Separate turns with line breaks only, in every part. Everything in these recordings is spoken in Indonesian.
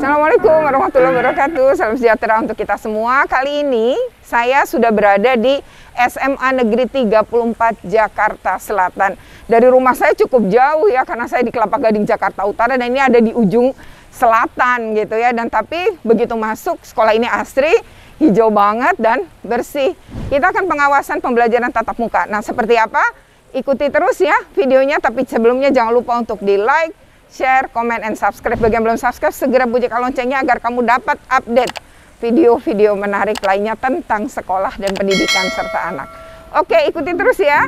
Assalamualaikum warahmatullahi wabarakatuh. Salam sejahtera untuk kita semua. Kali ini saya sudah berada di SMA Negeri 34 Jakarta Selatan. Dari rumah saya cukup jauh ya, karena saya di Kelapa Gading Jakarta Utara dan ini ada di ujung selatan gitu ya. Dan tapi begitu masuk sekolah ini asri, hijau banget dan bersih. Kita akan pengawasan pembelajaran tatap muka. Nah, seperti apa? Ikuti terus ya videonya, tapi sebelumnya jangan lupa untuk di like, share, comment, and subscribe. Bagi yang belum subscribe, segera bunyikan loncengnya agar kamu dapat update video-video menarik lainnya tentang sekolah dan pendidikan serta anak. Oke, ikuti terus ya.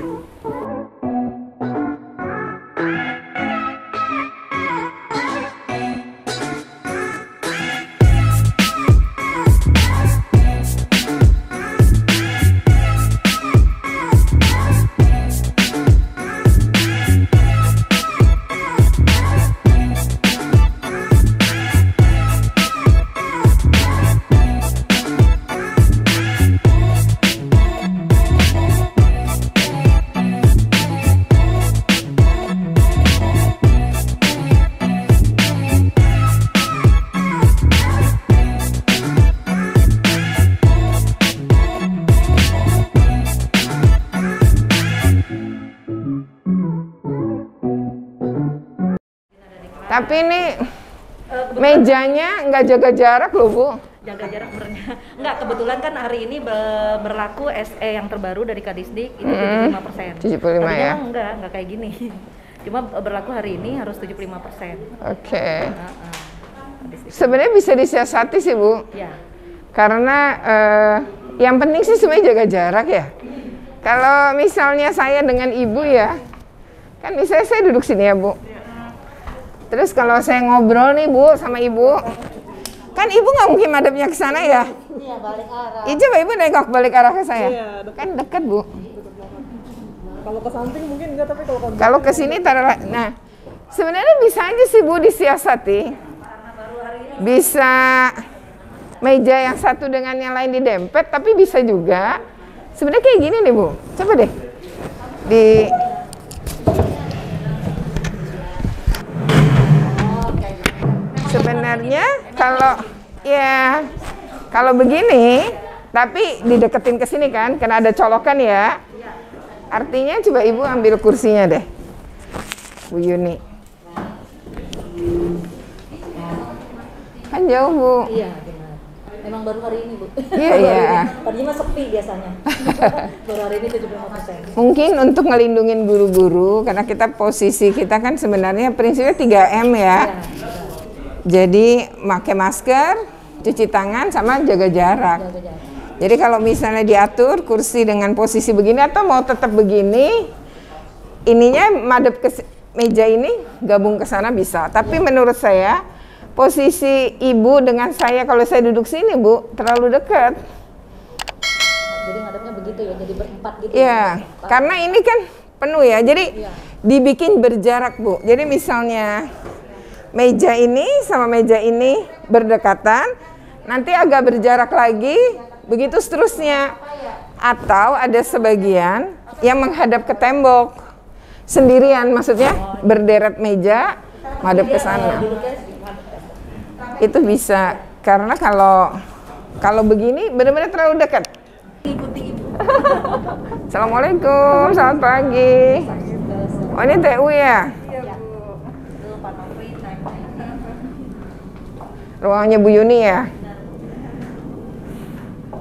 Tapi ini mejanya nggak jaga jarak loh, Bu.
Jaga jarak sebenarnya. Enggak, kebetulan kan hari ini berlaku SE yang terbaru dari Kadisdik itu 75%.
75 ya?
Enggak kayak gini. Cuma berlaku hari ini harus 75%.
Oke. Sebenarnya bisa disiasati sih, Bu.
Ya.
Karena yang penting sih sebenarnya jaga jarak ya. Kalau misalnya saya dengan ibu ya, kan misalnya saya duduk sini ya, Bu. Terus kalau saya ngobrol nih, Bu, sama ibu, kan ibu nggak mungkin madepnya ke sana ya?
Iya, balik arah.
Coba ibu nengok balik arah ke saya.
Iya,
kan dekat, Bu.
Kalau ke samping mungkin enggak, tapi
kalau ke sini taruh. Nah, sebenarnya bisa aja sih, Bu, disiasati. Bisa meja yang satu dengan yang lain didempet, tapi bisa juga. Sebenarnya kayak gini nih, Bu. Coba deh. Sebenarnya kalau begini, tapi dideketin ke sini kan, karena ada colokan ya. Artinya coba ibu ambil kursinya deh, Bu Yuni. Kan jauh, Bu.
Iya, benar. Emang baru hari ini, Bu.
Iya.
Tadinya mah sepi biasanya. Baru hari ini 75%.
Mungkin untuk ngelindungin guru-guru, karena posisi kita kan sebenarnya prinsipnya 3M ya.
Iya.
Jadi pakai masker, cuci tangan, sama jaga jarak. Jadi kalau misalnya diatur kursi dengan posisi begini atau mau tetap begini, ininya madep ke meja ini, gabung ke sana bisa. Tapi menurut saya posisi ibu dengan saya kalau saya duduk sini, Bu, terlalu dekat.
Jadi ngadepnya begitu ya, jadi berempat gitu.
Iya, karena ini kan penuh ya. Jadi dibikin berjarak, Bu. Jadi misalnya meja ini sama meja ini berdekatan, nanti agak berjarak lagi, begitu seterusnya. Atau ada sebagian yang menghadap ke tembok sendirian, maksudnya berderet meja, menghadap ke sana. Itu bisa, karena kalau begini benar-benar terlalu dekat. Assalamualaikum, selamat pagi. Oh, ini TU ya? Ruangnya Bu Yuni ya.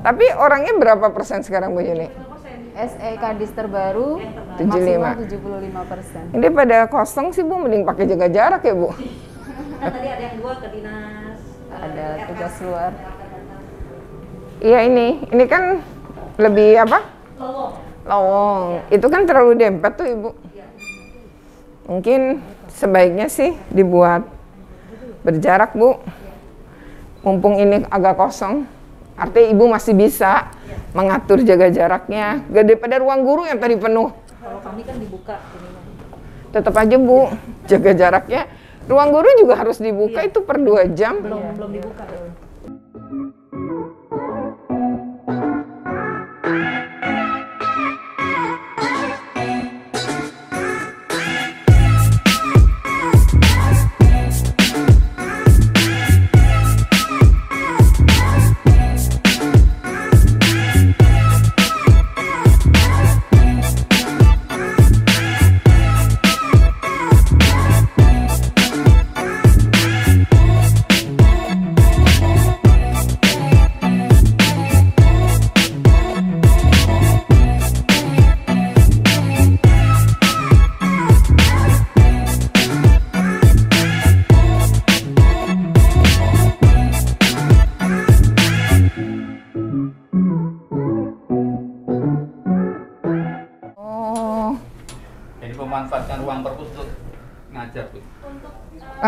Tapi orangnya berapa persen sekarang, Bu Yuni?
SE Kadis terbaru
75.
maksimal 75%.
Ini pada kosong sih, Bu, mending pakai jaga jarak ya, Bu.
Kan tadi ada yang 2 ke dinas.
Ada tugas luar.
Iya, ini kan lebih apa? Lowong. Itu kan terlalu dempet tuh, Ibu. Mungkin sebaiknya sih dibuat berjarak, Bu. Mumpung ini agak kosong, artinya ibu masih bisa mengatur jaga jaraknya. Gak daripada ruang guru yang tadi penuh.
Kalau kami kan dibuka.
Tetap aja, Bu, jaga jaraknya. Ruang guru juga harus dibuka, itu per 2 jam.
Belum dibuka.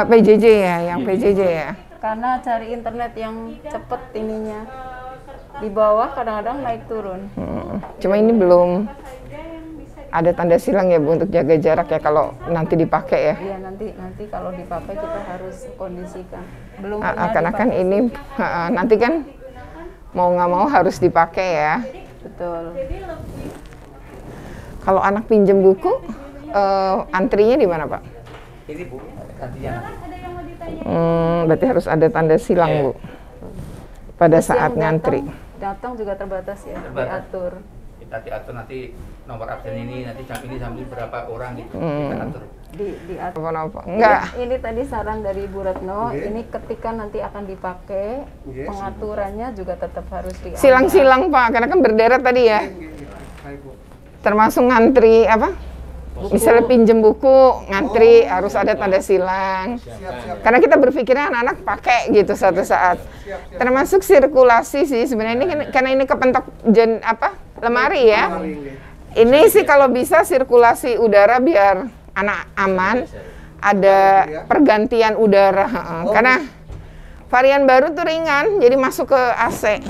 PJJ ya, yang PJJ ya.
Karena cari internet yang cepet ininya. Di bawah kadang-kadang naik turun.
Cuma ini belum ada tanda silang ya Bu untuk jaga jarak ya kalau nanti dipakai ya.
Iya, nanti kalau dipakai kita harus kondisikan. Belum
Karena kan ini nanti kan mau nggak mau harus dipakai ya.
betul.
Kalau anak pinjem buku, antrinya di mana Pak?
Ini Bu, nantinya.
Berarti harus ada tanda silang Bu pada
Terus
saat
yang
ngantri.
Datang juga terbatas ya,
Terbatas.
diatur.
Kita diatur nanti nomor absen ini, nanti jam ini sampai berapa orang gitu. Kita atur.
Diatur.
Apa-apa? Enggak.
Ini tadi saran dari Bu Retno, ini ketika nanti akan dipakai, pengaturannya juga tetap harus diatur.
Silang-silang Pak, karena kan berderet tadi ya. Termasuk ngantri apa? Misalnya pinjem buku, ngantri harus ada tanda silang. Karena kita berpikirnya anak-anak pakai gitu suatu saat. Termasuk sirkulasi sih sebenarnya ini karena ini kepentok lemari ya. Ini sih kalau bisa sirkulasi udara biar anak aman, ada pergantian udara. Karena varian baru tuh ringan, jadi masuk ke AC.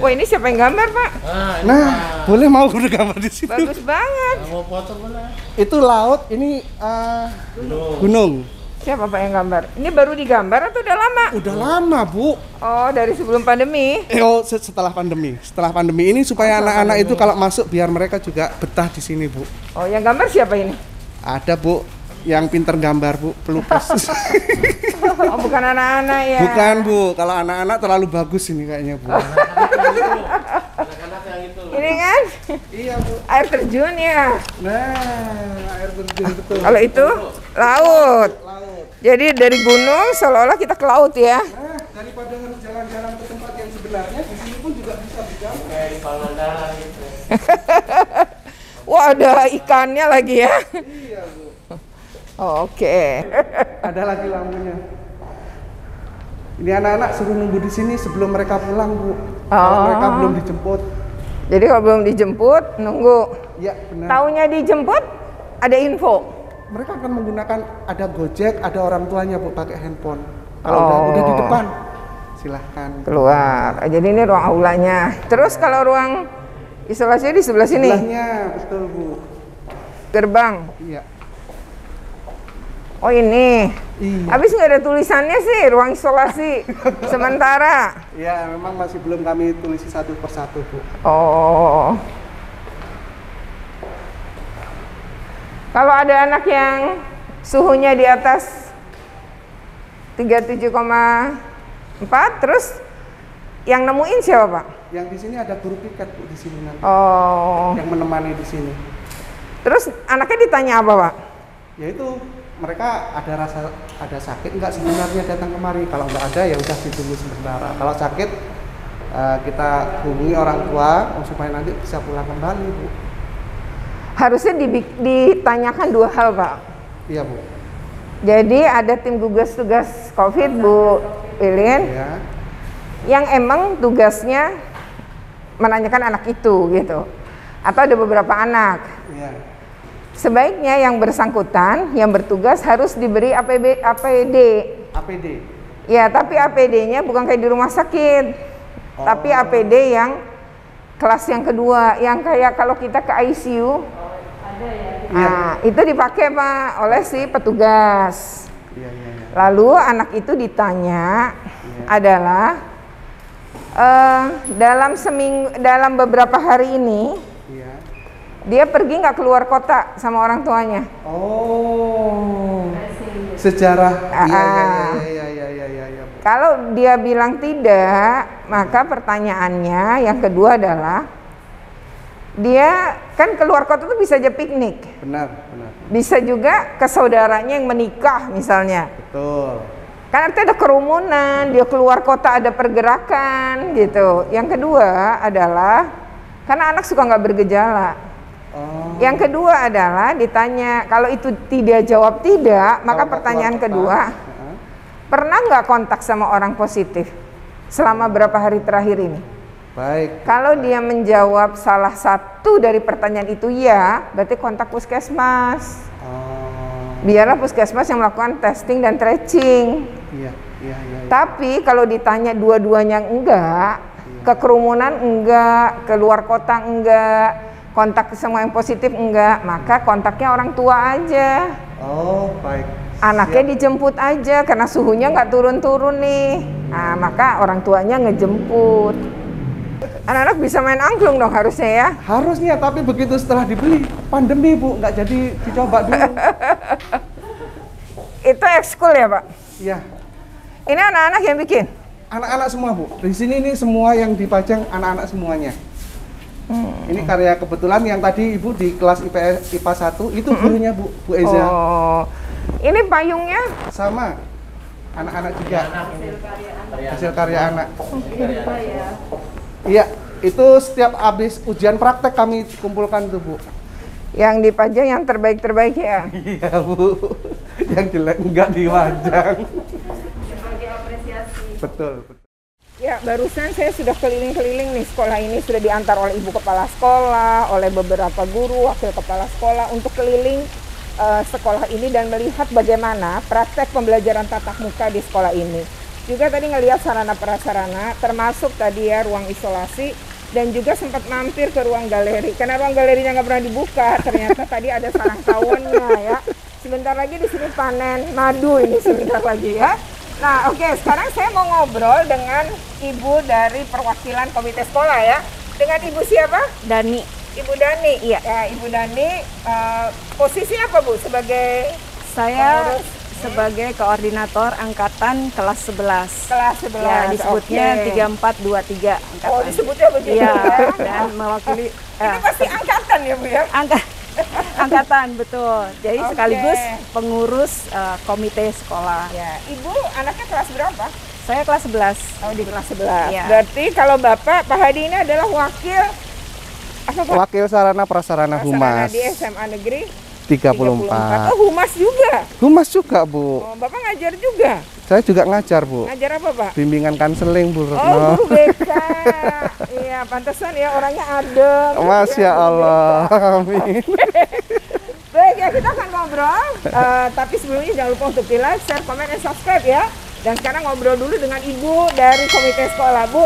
Wah ini siapa yang gambar Pak?
Nah, boleh mau gambar di sini.
Bagus banget.
Itu laut, ini gunung.
Siapa Pak yang gambar? Ini baru digambar atau udah lama?
Udah lama Bu.
Oh dari sebelum pandemi.
Setelah pandemi. Setelah pandemi ini supaya anak-anak itu kalau masuk biar mereka juga betah di sini Bu.
Oh yang gambar siapa ini?
Ada Bu, yang pinter gambar Bu, pelukis.
Oh bukan anak-anak ya?
Bukan Bu, kalau anak-anak terlalu bagus ini kayaknya Bu.
Ini kan?
Iya Bu.
Air terjun ya?
Nah, air terjun betul.
Kalau itu laut. Jadi dari gunung seolah-olah kita ke laut ya?
Nah, daripada harus jalan-jalan ke tempat yang sebenarnya, di sini pun juga bisa digambar. Kayak di Pangandaran gitu.
Wah ada ikannya lagi ya?
Iya Bu.
Oh, oke.
Ada lagi lampunya. Ini anak-anak suruh nunggu di sini sebelum mereka pulang Bu. Kalau mereka belum dijemput.
Jadi kalau belum dijemput, nunggu.
Iya benar.
Taunya dijemput, ada info.
Mereka akan menggunakan ada Gojek, ada orang tuanya Bu pakai handphone. Kalau udah di depan, silahkan
Keluar. Jadi ini ruang aulanya. Terus kalau ruang isolasinya di sebelah sini?
sebelahnya, betul Bu.
Gerbang.
Iya.
Oh ini.
Iya.
Habis nggak ada tulisannya sih, ruang isolasi sementara.
Iya, memang masih belum kami tulisi satu persatu Bu.
Oh. Kalau ada anak yang suhunya di atas 37,4, terus yang nemuin siapa Pak?
Yang di sini ada guru piket Bu di sini nanti.
Oh.
Yang menemani di sini.
Terus anaknya ditanya apa Pak?
Yaitu mereka ada sakit nggak sebenarnya datang kemari. Kalau nggak ada ya udah ditunggu sebentar. Kalau sakit kita hubungi orang tua supaya nanti bisa pulang kembali Bu.
Harusnya ditanyakan dua hal Pak.
Iya Bu.
Jadi ada tim gugus tugas COVID Bu Ilin
Ya.
yang emang tugasnya menanyakan anak itu gitu. Atau ada beberapa anak.
Iya.
sebaiknya yang bersangkutan, yang bertugas harus diberi APD.
APD.
Ya, tapi APD-nya bukan kayak di rumah sakit, tapi APD yang kelas yang kedua, yang kayak kalau kita ke ICU, nah, itu dipakai Pak oleh si petugas. Lalu anak itu ditanya adalah dalam beberapa hari ini dia pergi nggak keluar kota sama orang tuanya.
Oh, sejarah. Iya.
Kalau dia bilang tidak, maka pertanyaannya yang kedua adalah dia kan keluar kota itu bisa aja piknik.
Benar.
Bisa juga ke saudaranya yang menikah misalnya.
Betul.
Kan artinya ada kerumunan, dia keluar kota ada pergerakan gitu. Yang kedua adalah karena anak suka nggak bergejala. Yang kedua adalah ditanya, kalau itu tidak jawab tidak, maka pertanyaan kedua, pernah nggak kontak sama orang positif selama berapa hari terakhir ini?
Baik.
Kalau dia menjawab salah satu dari pertanyaan itu ya, berarti kontak puskesmas. Biarlah puskesmas yang melakukan testing dan tracing.
Iya.
Tapi kalau ditanya dua-duanya enggak, ke kerumunan enggak, keluar kota enggak, kontak semua yang positif enggak, maka kontaknya orang tua aja.
Oh, baik.
Anaknya dijemput aja karena suhunya nggak turun-turun nih. Nah, maka orang tuanya ngejemput. Anak-anak bisa main angklung dong harusnya ya.
Harusnya, tapi begitu setelah dibeli pandemi Bu, nggak jadi dicoba dulu.
Itu ekskul ya Pak?
Iya.
Ini anak-anak yang bikin?
Anak-anak semua Bu. Di sini ini semua yang dipajang anak-anak semuanya. Ini karya kebetulan yang tadi Ibu di kelas IPA 1 itu gurunya Bu Eza.
Oh, ini payungnya?
Sama. Anak-anak juga. Hasil karya anak. Iya, itu setiap habis ujian praktek kami kumpulkan tuh Bu.
Yang dipajang yang terbaik-terbaik ya?
Iya Bu. Yang jelek enggak diwajang.
Sebagai apresiasi.
Betul.
Ya, barusan saya sudah keliling-keliling nih, sekolah ini sudah diantar oleh ibu kepala sekolah, oleh beberapa guru, wakil kepala sekolah untuk keliling sekolah ini dan melihat bagaimana praktek pembelajaran tatap muka di sekolah ini. Juga tadi ngelihat sarana prasarana, termasuk tadi ya ruang isolasi, dan juga sempat mampir ke ruang galeri. Karena ruang galerinya nggak pernah dibuka, ternyata tadi ada sarang tawonnya ya. Sebentar lagi di sini panen madu ini sebentar lagi ya. Nah, oke, sekarang saya mau ngobrol dengan ibu dari perwakilan komite sekolah ya. Dengan ibu siapa?
Dani.
Ibu Dani.
Iya.
Ya, Ibu Dani, posisi apa Bu sebagai
Saya
pengurus?
sebagai koordinator angkatan kelas 11.
Kelas 11.
Ya, disebutnya
oke.
3423 angkatan.
Oh, disebutnya begitu
Iya,
ya.
dan mewakili
Ini pasti angkatan ya Bu ya?
angkatan betul. Jadi
Oke.
sekaligus pengurus komite sekolah.
Ya. Ibu anaknya kelas berapa?
Saya kelas 11.
Oh, di kelas 11.
Iya.
Berarti kalau Bapak, Pak Hadi ini adalah wakil apa Pak?
Wakil sarana prasarana
Prasarana
Humas
di SMA Negeri
34.
Oh, Humas juga.
Humas juga Bu.
Oh, Bapak ngajar juga.
Saya juga ngajar Bu.
Ngajar apa Pak?
Bimbingan kanseling Bu
Oh,
Retno.
guru BK. Iya, pantesan ya orangnya adem.
Masya Allah. Amin.
Baik ya, kita akan ngobrol. Tapi sebelumnya jangan lupa untuk di like, share, komen, dan subscribe ya. Dan sekarang ngobrol dulu dengan ibu dari komite sekolah. Bu,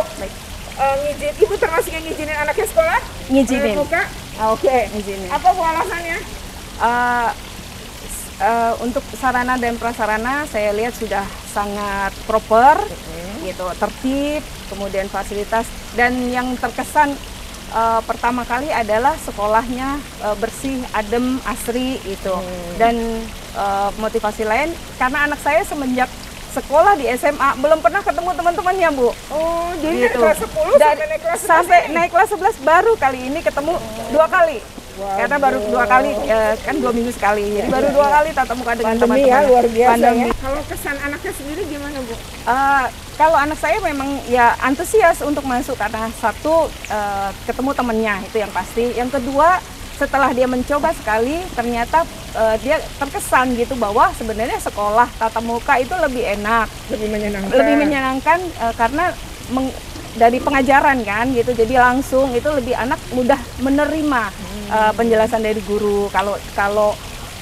ibu termasuk yang ngizinin anaknya sekolah?
Ngizinin.
Buka? Oke.
Ngizinin.
Apa bu alasannya?
Untuk sarana dan prasarana saya lihat sudah sangat proper, gitu, tertib, kemudian fasilitas, dan yang terkesan pertama kali adalah sekolahnya bersih, adem, asri itu. Dan motivasi lain karena anak saya semenjak sekolah di SMA belum pernah ketemu teman-temannya Bu.
Oh, jadi
Gitu.
dari kelas 10
Dan
sampai naik kelas 11
sampai
ini?
naik kelas 11 baru kali ini ketemu 2 kali. Karena baru 2 kali, kan 2 minggu sekali. Jadi baru 2 kali tatap muka dengan
Pandemi
teman-teman.
ya, luar biasa
Pandemi.
ya. Kalau kesan anaknya sendiri gimana Bu?
Kalau anak saya memang ya antusias untuk masuk karena satu ketemu temennya itu yang pasti. Yang kedua setelah dia mencoba sekali ternyata dia terkesan gitu bahwa sebenarnya sekolah tatap muka itu lebih enak,
Lebih menyenangkan.
lebih menyenangkan karena dari pengajaran kan gitu, jadi langsung itu lebih anak mudah menerima penjelasan dari guru. Kalau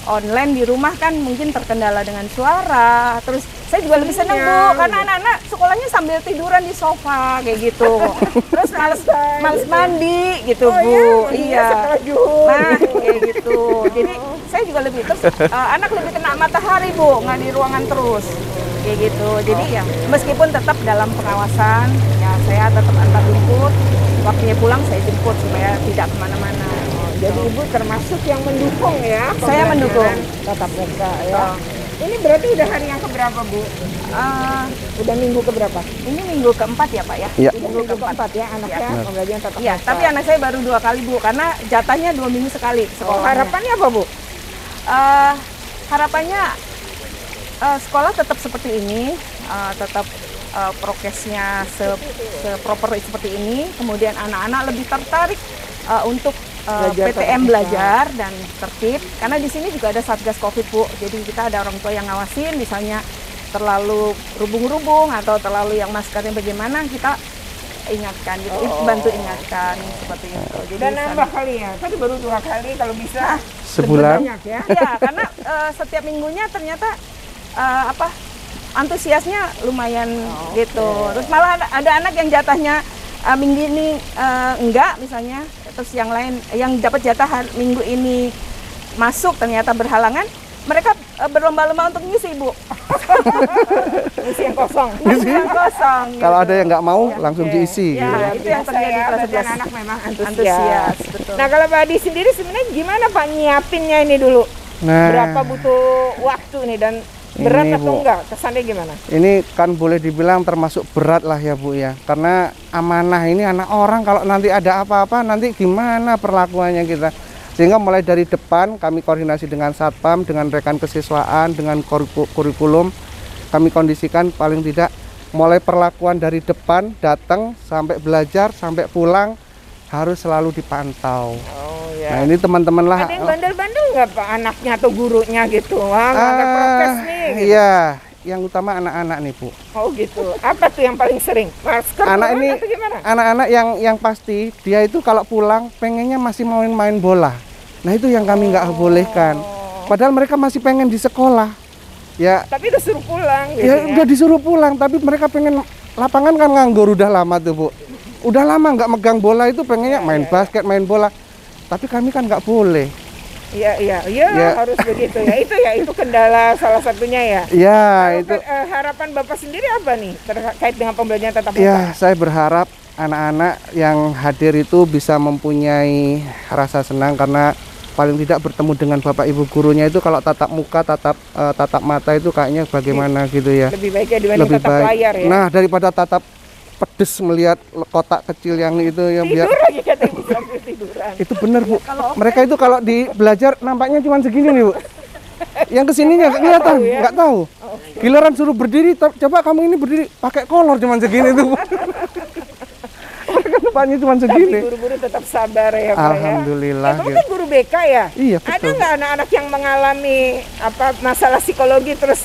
online di rumah kan mungkin terkendala dengan suara. Terus saya juga lebih senang Bu, karena anak-anak sekolahnya sambil tiduran di sofa kayak gitu. Terus males mandi gitu Bu. Iya. Nah kayak gitu. Jadi saya juga lebih terus anak lebih kena matahari Bu, nggak di ruangan terus kayak gitu. Jadi ya meskipun tetap dalam pengawasan, ya saya tetap antar jemput. Waktunya pulang saya jemput supaya tidak kemana-mana.
Jadi Ibu termasuk yang mendukung ya?
Saya mendukung.
Tatap muka ya. Ini berarti udah hari yang keberapa Bu? Udah minggu keberapa?
Ini minggu keempat ya Pak ya?
Iya.
Minggu keempat ya anaknya pembelajaran tatap
Iya,
muka.
tapi anak saya baru 2 kali Bu, karena jatahnya 2 minggu sekali sekolahnya.
Harapannya apa Bu?
Harapannya sekolah tetap seperti ini, tetap prokesnya seproper seperti ini, kemudian anak-anak lebih tertarik untuk PTM belajar dan tertib, karena di sini juga ada Satgas Covid Bu, jadi kita ada orang tua yang ngawasin, misalnya terlalu rubung-rubung atau terlalu yang maskernya bagaimana, kita ingatkan gitu, bantu ingatkan seperti itu. Jadi
Dan nambah kali ya, tadi baru 2 kali, kalau bisa
Sebulan.
banyak ya.
ya, karena setiap minggunya ternyata antusiasnya lumayan gitu. Terus malah ada anak yang jatahnya minggu ini enggak misalnya, terus yang lain yang dapat jatah minggu ini masuk ternyata berhalangan, mereka berlomba-lomba untuk ngisi Bu.
Ngisi yang kosong.
Ngisi yang kosong.
Kalau
gitu.
ada yang nggak mau langsung diisi.
Ya,
gitu.
itu yang terjadi di kelas 11.
Anak memang
Antusias, betul.
Nah kalau Pak Adi sendiri sebenarnya gimana Pak nyiapinnya ini dulu?
Nah,
Berapa butuh waktu nih dan berat
Ini,
atau
Bu.
enggak? Kesannya gimana?
ini kan boleh dibilang termasuk berat lah ya Bu ya, karena amanah ini anak orang, kalau nanti ada apa-apa nanti gimana perlakuannya kita. Sehingga mulai dari depan kami koordinasi dengan Satpam, dengan rekan kesiswaan, dengan kurikulum, kami kondisikan paling tidak mulai perlakuan dari depan datang sampai belajar sampai pulang harus selalu dipantau.
Oh
Nah ini teman-teman lah.
Ada yang bandel-bandel nggak Pak anaknya atau gurunya gitu? Wah nggak prokes nih. Gitu.
Iya, yang utama anak-anak nih Bu.
Oh gitu. Apa tuh yang paling sering? Masker
Anak ini,
atau gimana?
anak-anak yang pasti dia itu kalau pulang pengennya masih main bola. Nah itu yang kami nggak bolehkan. Padahal mereka masih pengen di sekolah. Ya.
Tapi udah suruh pulang. Gitu
Ya udah disuruh pulang, tapi mereka pengen lapangan kan nganggur udah lama tuh Bu. Udah lama nggak megang bola itu pengennya main basket, main bola. Tapi kami kan nggak boleh.
Iya
Ya.
harus begitu ya. Itu kendala salah satunya ya.
Ya
Kalau
itu.
harapan Bapak sendiri apa nih terkait dengan pembelajaran tatap muka?
Ya saya berharap anak-anak yang hadir itu bisa mempunyai rasa senang, karena paling tidak bertemu dengan bapak ibu gurunya itu kalau tatap muka, tatap mata itu kayaknya bagaimana gitu ya.
Lebih baik ya dibanding
Lebih
tatap
baik.
layar ya.
Nah daripada tatap pedes melihat kotak kecil yang itu yang
Tidur
biar
lagi katanya bisa sambil tiduran.
itu benar Bu. Mereka itu kalau di belajar nampaknya cuma segini nih Bu. Yang kesininya nggak kelihatan,
ya.
nggak tahu. Giliran suruh berdiri, coba kamu ini berdiri pakai kolor cuma segini tuh Bu. Mereka depannya cuma
Tapi
segini.
guru-guru tetap sabar ya Pak
Alhamdulillah,
ya. Bapak
gitu.
kan guru BK ya?
Iya,
Ada
betul.
nggak anak-anak yang mengalami masalah psikologi terus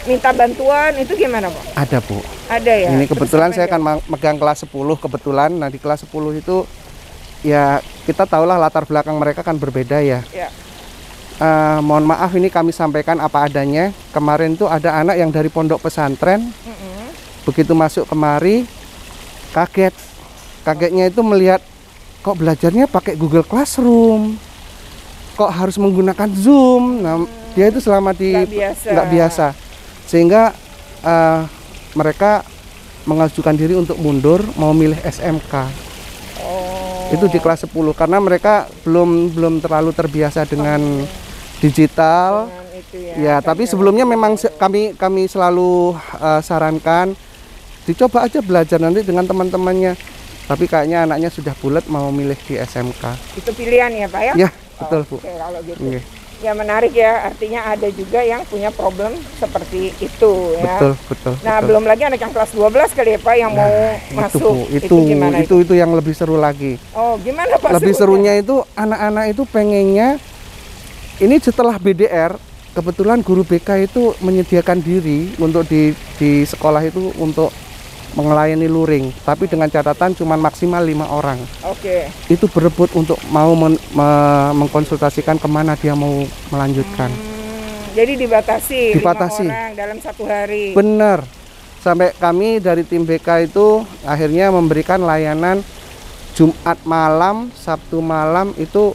minta bantuan itu gimana Pak?
Ada Bu.
Ada ya?
Ini
Terus
kebetulan
apa
saya
dia?
kan megang kelas 10 kebetulan. Nah di kelas 10 itu ya kita tahulah latar belakang mereka kan berbeda ya.
Ya.
Mohon maaf ini kami sampaikan apa adanya. Kemarin tuh ada anak yang dari pondok pesantren. Begitu masuk kemari kaget. Kagetnya itu melihat kok belajarnya pakai Google Classroom. Kok harus menggunakan Zoom. Nah, dia itu selama di nggak biasa. Sehingga mereka mengajukan diri untuk mundur mau milih SMK. Itu di kelas 10 karena mereka belum terlalu terbiasa dengan digital. Ya, tapi sebelumnya memang kami selalu sarankan dicoba aja belajar nanti dengan teman-temannya. Tapi kayaknya anaknya sudah bulat mau milih di SMK.
Itu pilihan ya Pak ya?
Ya, betul Bu.
Oke, kalau gitu.
Oke.
Ya menarik ya, artinya ada juga yang punya problem seperti itu ya.
Betul.
Nah,
betul.
belum lagi anak yang kelas 12 kali ya Pak yang mau masuk.
Bu,
gimana
itu yang lebih seru lagi.
Oh, gimana Pak?
Lebih serunya itu anak-anak itu pengennya ini setelah BDR, kebetulan guru BK itu menyediakan diri untuk di sekolah itu untuk melayani luring, tapi dengan catatan cuma maksimal 5 orang.
Oke.
Itu berebut untuk mau mengkonsultasikan kemana dia mau melanjutkan.
Jadi dibatasi 5
Dibatasi.
orang dalam 1 hari.
Benar. Sampai kami dari tim BK itu akhirnya memberikan layanan Jumat malam, Sabtu malam itu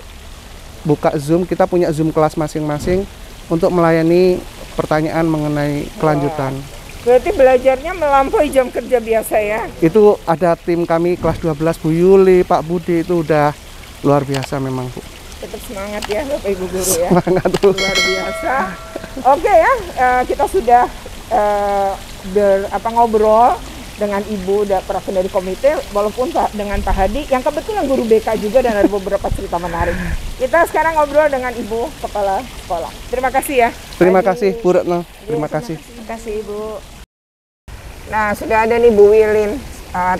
buka Zoom. Kita punya Zoom kelas masing-masing untuk melayani pertanyaan mengenai kelanjutan.
Berarti belajarnya melampaui jam kerja biasa ya?
Itu ada tim kami kelas 12, Bu Yuli, Pak Budi, itu udah luar biasa memang, Bu.
Tetap semangat ya Bapak Ibu guru ya.
Semangat, Bu.
Luar biasa. Oke ya, kita sudah ngobrol dengan Ibu dari komite, walaupun dengan Pak Hadi yang kebetulan guru BK juga dan ada beberapa cerita menarik. Kita sekarang ngobrol dengan Ibu Kepala Sekolah. Terima kasih ya.
Terima kasih Bu Retno. Terima kasih.
Terima kasih Ibu. Nah, sudah ada nih Bu Wilin,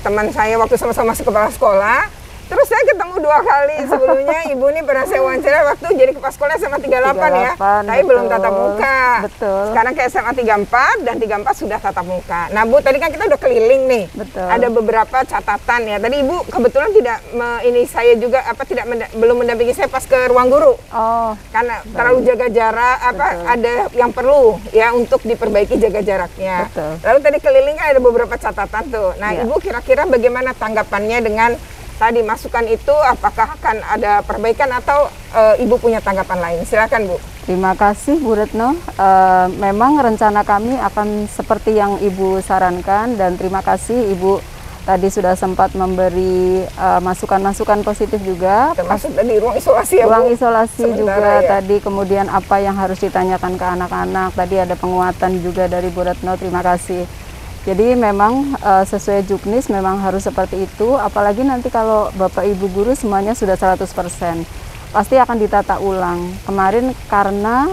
teman saya waktu sama-sama masuk kepala sekolah. Terus saya ketemu 2 kali sebelumnya. Ibu nih pernah saya wawancara waktu jadi kepala sekolah SMA 38 ya. Tapi belum tatap muka.
Betul.
Sekarang ke SMA 34 dan 34 sudah tatap muka. Nah Bu, tadi kan kita udah keliling nih.
Betul.
Ada beberapa catatan ya. Tadi Ibu kebetulan tidak saya juga belum mendampingi saya pas ke ruang guru.
Oh.
Karena terlalu jaga jarak, ada yang perlu ya untuk diperbaiki jaga jaraknya.
Betul.
Lalu tadi keliling kan ada beberapa catatan tuh. Nah
Ya.
Ibu kira-kira bagaimana tanggapannya dengan tadi masukan itu, apakah akan ada perbaikan atau Ibu punya tanggapan lain? Silakan Bu.
Terima kasih Bu Retno. Memang rencana kami akan seperti yang Ibu sarankan, dan terima kasih Ibu tadi sudah sempat memberi masukan-masukan positif juga.
Termasuk tadi ruang isolasi ya Bu?
Ruang isolasi
Sementara
juga
ya.
tadi, kemudian apa yang harus ditanyakan ke anak-anak. Tadi ada penguatan juga dari Bu Retno, terima kasih. Jadi memang sesuai juknis memang harus seperti itu, apalagi nanti kalau Bapak Ibu guru semuanya sudah 100%, pasti akan ditata ulang. Kemarin karena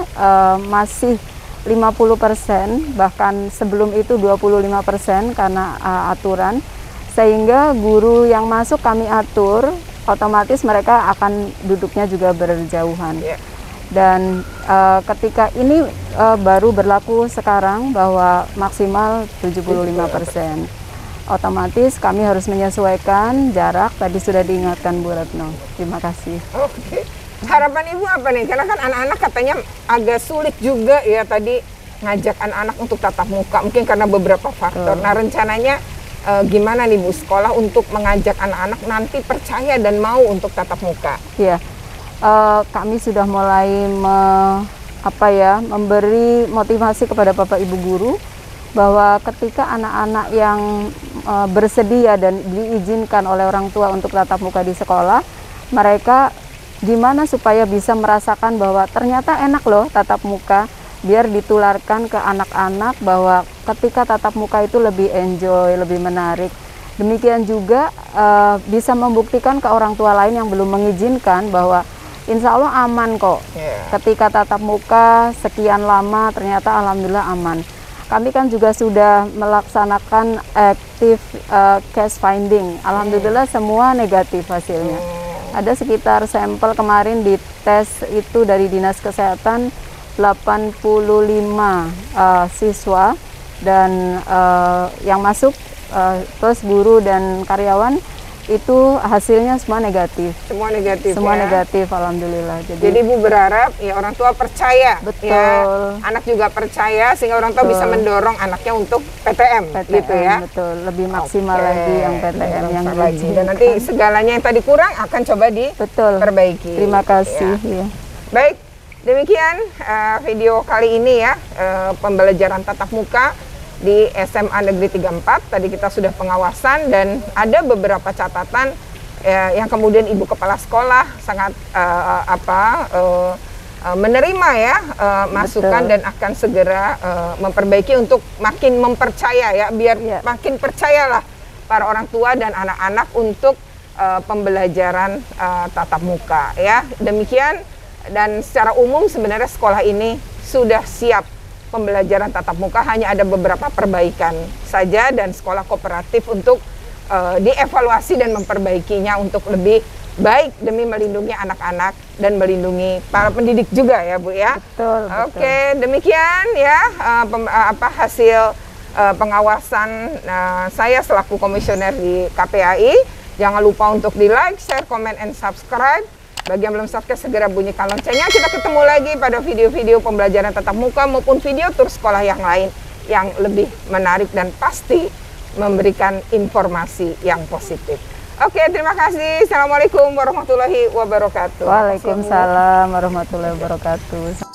masih 50%, bahkan sebelum itu 25% karena aturan, sehingga guru yang masuk kami atur, otomatis mereka akan duduknya juga berjauhan.
Yeah.
Dan ketika ini baru berlaku sekarang bahwa maksimal 75%. Otomatis kami harus menyesuaikan jarak, tadi sudah diingatkan Bu Retno. Terima kasih.
Oke. Harapan Ibu apa nih? Karena kan anak-anak katanya agak sulit juga ya tadi ngajak anak-anak untuk tatap muka, mungkin karena beberapa faktor. Nah rencananya gimana nih Bu sekolah untuk mengajak anak-anak nanti percaya dan mau untuk tatap muka?
Iya. Kami sudah mulai memberi motivasi kepada Bapak Ibu guru bahwa ketika anak-anak yang bersedia dan diizinkan oleh orang tua untuk tatap muka di sekolah, mereka gimana supaya bisa merasakan bahwa ternyata enak loh tatap muka, biar ditularkan ke anak-anak bahwa ketika tatap muka itu lebih enjoy, lebih menarik. Demikian juga bisa membuktikan ke orang tua lain yang belum mengizinkan bahwa insya Allah aman kok. Ketika tatap muka sekian lama ternyata alhamdulillah aman. Kami kan juga sudah melaksanakan active case finding. Alhamdulillah semua negatif hasilnya. Ada sekitar sampel kemarin di tes itu dari Dinas Kesehatan 85 siswa dan yang masuk plus guru dan karyawan itu hasilnya semua negatif.
Semua negatif.
Semua
ya?
negatif, alhamdulillah.
Jadi Ibu berharap ya orang tua percaya,
betul.
Ya, anak juga percaya sehingga orang tua bisa mendorong anaknya untuk PTM, gitu ya.
Betul, lebih maksimal lagi yang PTM yang diizinkan.
Dan nanti segalanya yang tadi kurang akan coba diperbaiki.
Terima kasih. Ya.
Baik, demikian video kali ini ya, pembelajaran tatap muka di SMA Negeri 34. Tadi kita sudah pengawasan dan ada beberapa catatan yang kemudian Ibu Kepala Sekolah sangat menerima ya masukan dan akan segera memperbaiki untuk makin mempercaya ya, biar makin percayalah para orang tua dan anak-anak untuk pembelajaran tatap muka ya. Demikian, dan secara umum sebenarnya sekolah ini sudah siap pembelajaran tatap muka, hanya ada beberapa perbaikan saja dan sekolah kooperatif untuk dievaluasi dan memperbaikinya untuk lebih baik demi melindungi anak-anak dan melindungi para pendidik juga ya Bu ya.
Betul.
Oke, demikian ya hasil pengawasan saya selaku komisioner di KPAI. Jangan lupa untuk di like, share, comment, and subscribe. Bagi yang belum subscribe, segera bunyikan loncengnya. Kita ketemu lagi pada video-video pembelajaran tatap muka maupun video tur sekolah yang lain yang lebih menarik dan pasti memberikan informasi yang positif. Oke, terima kasih. Assalamualaikum warahmatullahi wabarakatuh.
Waalaikumsalam warahmatullahi wabarakatuh.